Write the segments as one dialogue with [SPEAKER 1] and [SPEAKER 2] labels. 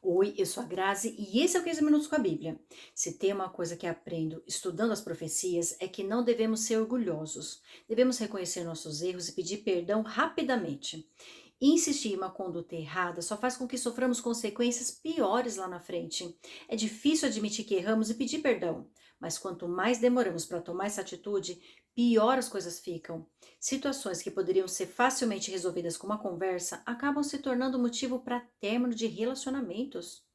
[SPEAKER 1] Oi, eu sou a Grazi e esse é o 15 Minutos com a Bíblia. Se tem uma coisa que aprendo estudando as profecias é que não devemos ser orgulhosos. Devemos reconhecer nossos erros e pedir perdão rapidamente. Insistir em uma conduta errada só faz com que soframos consequências piores lá na frente. É difícil admitir que erramos e pedir perdão, mas quanto mais demoramos para tomar essa atitude, pior as coisas ficam. Situações que poderiam ser facilmente resolvidas com uma conversa acabam se tornando motivo para término de relacionamentos.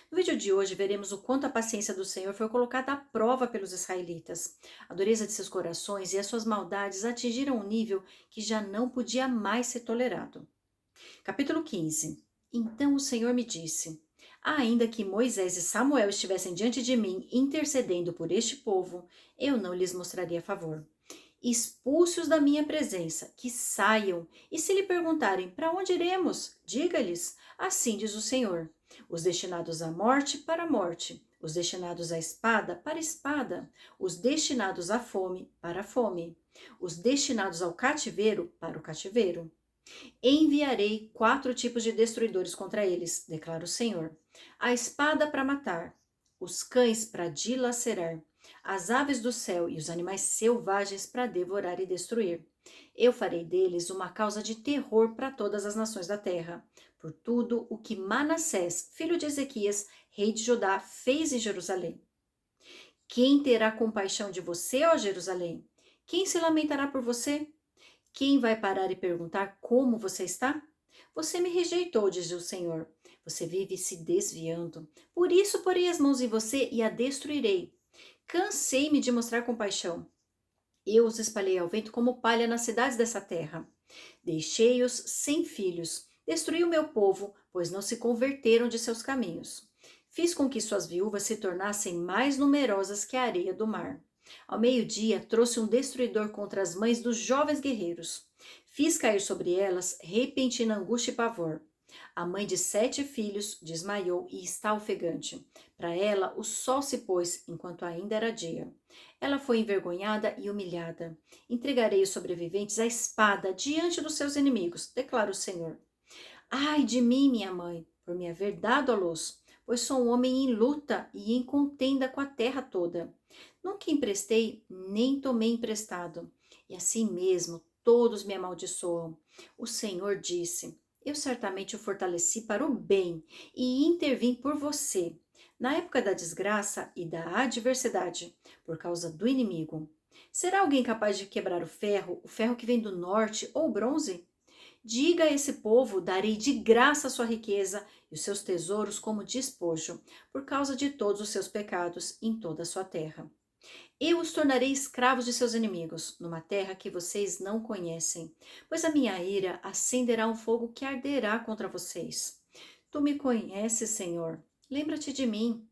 [SPEAKER 1] No vídeo de hoje, veremos o quanto a paciência do Senhor foi colocada à prova pelos israelitas. A dureza de seus corações e as suas maldades atingiram um nível que já não podia mais ser tolerado. Capítulo 15. Então o Senhor me disse: ainda que Moisés e Samuel estivessem diante de mim intercedendo por este povo, eu não lhes mostraria favor. Expulse-os da minha presença, que saiam, e se lhe perguntarem: para onde iremos? Diga-lhes: assim diz o Senhor. Os destinados à morte, para a morte, os destinados à espada, para a espada, os destinados à fome, para a fome, os destinados ao cativeiro, para o cativeiro. Enviarei 4 tipos de destruidores contra eles, declara o Senhor: a espada para matar, os cães para dilacerar, as aves do céu e os animais selvagens para devorar e destruir. Eu farei deles uma causa de terror para todas as nações da terra, por tudo o que Manassés, filho de Ezequias, rei de Judá, fez em Jerusalém. Quem terá compaixão de você, ó Jerusalém? Quem se lamentará por você? Quem vai parar e perguntar como você está? Você me rejeitou, diz o Senhor. Você vive se desviando. Por isso porei as mãos em você e a destruirei. Cansei-me de mostrar compaixão. Eu os espalhei ao vento como palha nas cidades dessa terra. Deixei-os sem filhos. Destruí o meu povo, pois não se converteram de seus caminhos. Fiz com que suas viúvas se tornassem mais numerosas que a areia do mar. Ao meio-dia, trouxe um destruidor contra as mães dos jovens guerreiros. Fiz cair sobre elas repentina angústia e pavor. A mãe de 7 filhos desmaiou e está ofegante. Para ela, o sol se pôs enquanto ainda era dia. Ela foi envergonhada e humilhada. Entregarei os sobreviventes à espada diante dos seus inimigos, declara o Senhor. Ai de mim, minha mãe, por me haver dado à luz, pois sou um homem em luta e em contenda com a terra toda. Nunca emprestei, nem tomei emprestado, e assim mesmo todos me amaldiçoam. O Senhor disse: eu certamente o fortaleci para o bem e intervim por você, na época da desgraça e da adversidade, por causa do inimigo. Será alguém capaz de quebrar o ferro que vem do norte ou o bronze? Diga a esse povo: darei de graça a sua riqueza e os seus tesouros como despojo, por causa de todos os seus pecados em toda a sua terra. Eu os tornarei escravos de seus inimigos, numa terra que vocês não conhecem, pois a minha ira acenderá um fogo que arderá contra vocês. Tu me conheces, Senhor. Lembra-te de mim.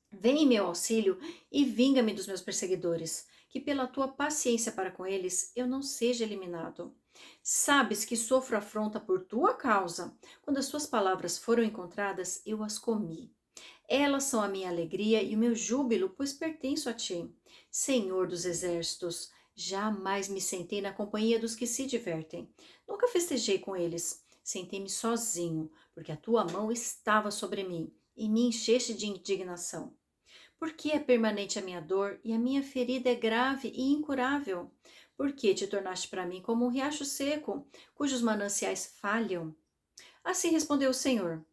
[SPEAKER 1] Vem em meu auxílio e vinga-me dos meus perseguidores, que pela tua paciência para com eles eu não seja eliminado. Sabes que sofro afronta por tua causa. Quando as tuas palavras foram encontradas, eu as comi. Elas são a minha alegria e o meu júbilo, pois pertenço a ti. Senhor dos exércitos, jamais me sentei na companhia dos que se divertem. Nunca festejei com eles. Sentei-me sozinho, porque a tua mão estava sobre mim e me encheste de indignação. Por que é permanente a minha dor e a minha ferida é grave e incurável? Por que te tornaste para mim como um riacho seco, cujos mananciais falham? Assim respondeu o Senhor: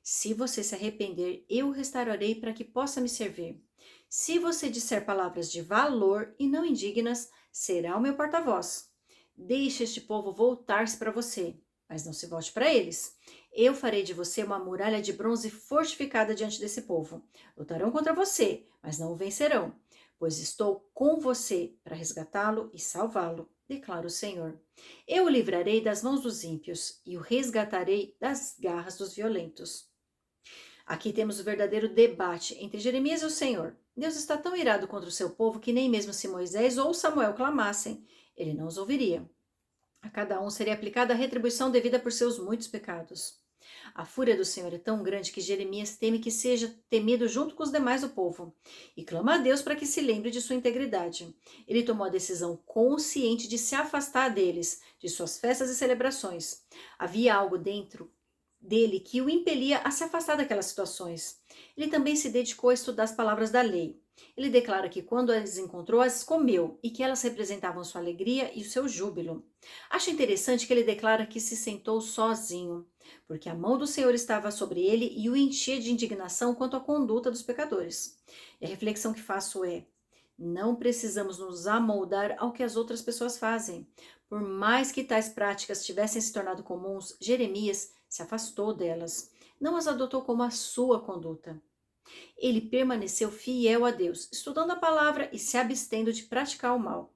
[SPEAKER 1] se você se arrepender, eu o restaurarei para que possa me servir. Se você disser palavras de valor e não indignas, será o meu porta-voz. Deixe este povo voltar-se para você, mas não se volte para eles. Eu farei de você uma muralha de bronze fortificada diante desse povo. Lutarão contra você, mas não o vencerão, pois estou com você para resgatá-lo e salvá-lo, declara o Senhor. Eu o livrarei das mãos dos ímpios e o resgatarei das garras dos violentos. Aqui temos o verdadeiro debate entre Jeremias e o Senhor. Deus está tão irado contra o seu povo que nem mesmo se Moisés ou Samuel clamassem, ele não os ouviria. A cada um seria aplicada a retribuição devida por seus muitos pecados. A fúria do Senhor é tão grande que Jeremias teme que seja temido junto com os demais do povo e clama a Deus para que se lembre de sua integridade. Ele tomou a decisão consciente de se afastar deles, de suas festas e celebrações. Havia algo dele que o impelia a se afastar daquelas situações. Ele também se dedicou a estudar as palavras da lei. Ele declara que quando as encontrou, as comeu e que elas representavam sua alegria e o seu júbilo. Acho interessante que ele declara que se sentou sozinho, porque a mão do Senhor estava sobre ele e o enchia de indignação quanto à conduta dos pecadores. E a reflexão que faço é: não precisamos nos amoldar ao que as outras pessoas fazem. Por mais que tais práticas tivessem se tornado comuns, Jeremias se afastou delas, não as adotou como a sua conduta. Ele permaneceu fiel a Deus, estudando a palavra e se abstendo de praticar o mal.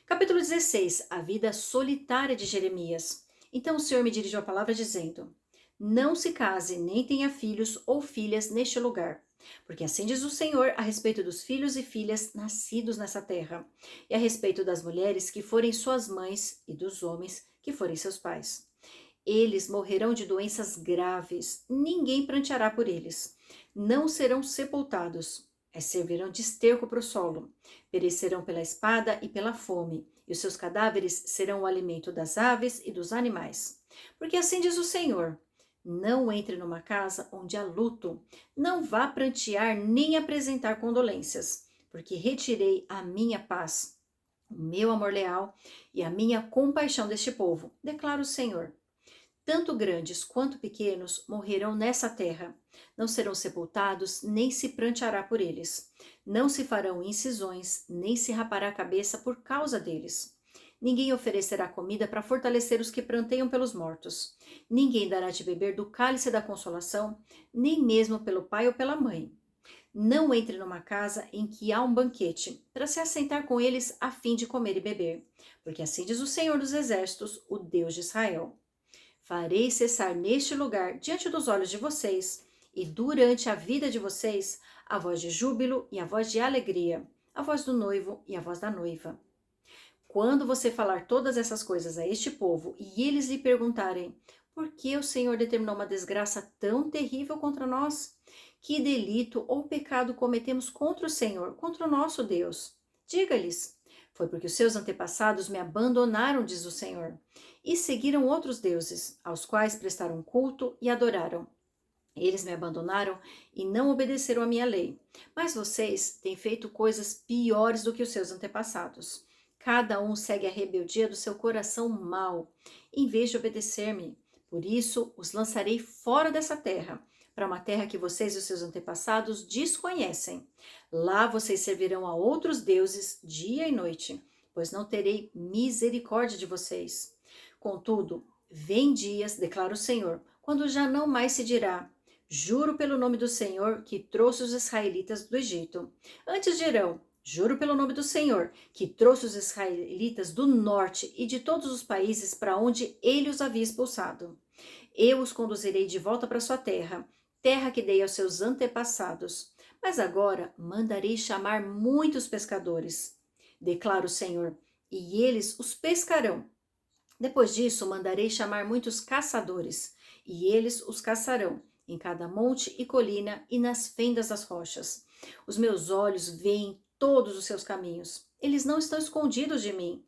[SPEAKER 1] Capítulo 16. A vida solitária de Jeremias. Então o Senhor me dirigiu a palavra dizendo: não se case nem tenha filhos ou filhas neste lugar, porque assim diz o Senhor a respeito dos filhos e filhas nascidos nessa terra, e a respeito das mulheres que forem suas mães e dos homens que forem seus pais. Eles morrerão de doenças graves, ninguém pranteará por eles. Não serão sepultados, servirão de esterco para o solo. Perecerão pela espada e pela fome, e os seus cadáveres serão o alimento das aves e dos animais. Porque assim diz o Senhor: não entre numa casa onde há luto, não vá prantear nem apresentar condolências, porque retirei a minha paz, o meu amor leal e a minha compaixão deste povo, declara o Senhor. Tanto grandes quanto pequenos morrerão nessa terra. Não serão sepultados, nem se pranteará por eles. Não se farão incisões, nem se rapará a cabeça por causa deles. Ninguém oferecerá comida para fortalecer os que pranteiam pelos mortos. Ninguém dará de beber do cálice da consolação, nem mesmo pelo pai ou pela mãe. Não entre numa casa em que há um banquete, para se assentar com eles a fim de comer e beber. Porque assim diz o Senhor dos Exércitos, o Deus de Israel: farei cessar neste lugar, diante dos olhos de vocês, e durante a vida de vocês, a voz de júbilo e a voz de alegria, a voz do noivo e a voz da noiva. Quando você falar todas essas coisas a este povo e eles lhe perguntarem: por que o Senhor determinou uma desgraça tão terrível contra nós? Que delito ou pecado cometemos contra o Senhor, contra o nosso Deus? Diga-lhes: foi porque os seus antepassados me abandonaram, diz o Senhor, e seguiram outros deuses, aos quais prestaram culto e adoraram. Eles me abandonaram e não obedeceram à minha lei. Mas vocês têm feito coisas piores do que os seus antepassados. Cada um segue a rebeldia do seu coração mau, em vez de obedecer-me. Por isso, os lançarei fora dessa terra, para uma terra que vocês e os seus antepassados desconhecem. Lá vocês servirão a outros deuses dia e noite, pois não terei misericórdia de vocês. Contudo, vem dias, declara o Senhor, quando já não mais se dirá: juro pelo nome do Senhor que trouxe os israelitas do Egito. Antes dirão: juro pelo nome do Senhor que trouxe os israelitas do norte e de todos os países para onde ele os havia expulsado. Eu os conduzirei de volta para sua terra, terra que dei aos seus antepassados. Mas agora mandarei chamar muitos pescadores, declara o Senhor, e eles os pescarão. Depois disso, mandarei chamar muitos caçadores, e eles os caçarão, em cada monte e colina e nas fendas das rochas. Os meus olhos veem todos os seus caminhos. Eles não estão escondidos de mim,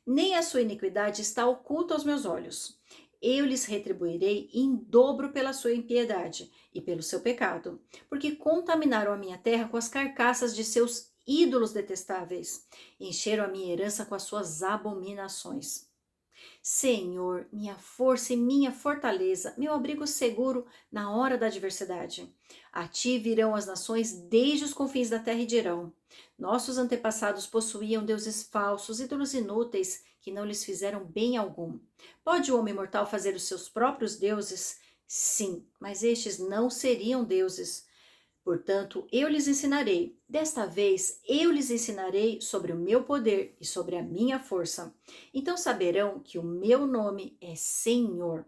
[SPEAKER 1] nem a sua iniquidade está oculta aos meus olhos. Eu lhes retribuirei em dobro pela sua impiedade e pelo seu pecado, porque contaminaram a minha terra com as carcaças de seus ídolos detestáveis, encheram a minha herança com as suas abominações. Senhor, minha força e minha fortaleza, meu abrigo seguro na hora da adversidade. A ti virão as nações desde os confins da terra e dirão: nossos antepassados possuíam deuses falsos, ídolos inúteis, que não lhes fizeram bem algum. Pode o homem mortal fazer os seus próprios deuses? Sim, mas estes não seriam deuses. Portanto, eu lhes ensinarei, desta vez eu lhes ensinarei sobre o meu poder e sobre a minha força. Então saberão que o meu nome é Senhor.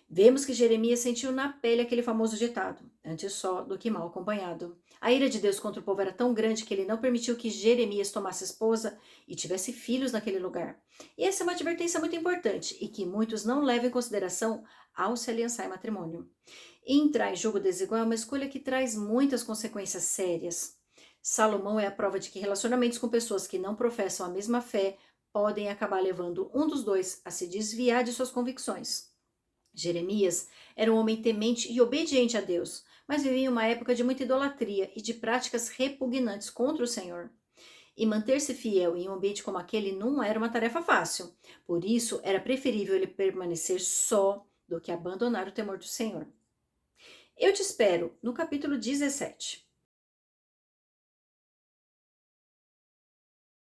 [SPEAKER 1] Vemos que Jeremias sentiu na pele aquele famoso ditado: antes só do que mal acompanhado. A ira de Deus contra o povo era tão grande que ele não permitiu que Jeremias tomasse esposa e tivesse filhos naquele lugar. E essa é uma advertência muito importante e que muitos não levam em consideração ao se aliançar em matrimônio. Entrar em jogo desigual é uma escolha que traz muitas consequências sérias. Salomão é a prova de que relacionamentos com pessoas que não professam a mesma fé podem acabar levando um dos dois a se desviar de suas convicções. Jeremias era um homem temente e obediente a Deus, mas vivia em uma época de muita idolatria e de práticas repugnantes contra o Senhor. E manter-se fiel em um ambiente como aquele não era uma tarefa fácil. Por isso, era preferível ele permanecer só do que abandonar o temor do Senhor. Eu te espero no capítulo 17.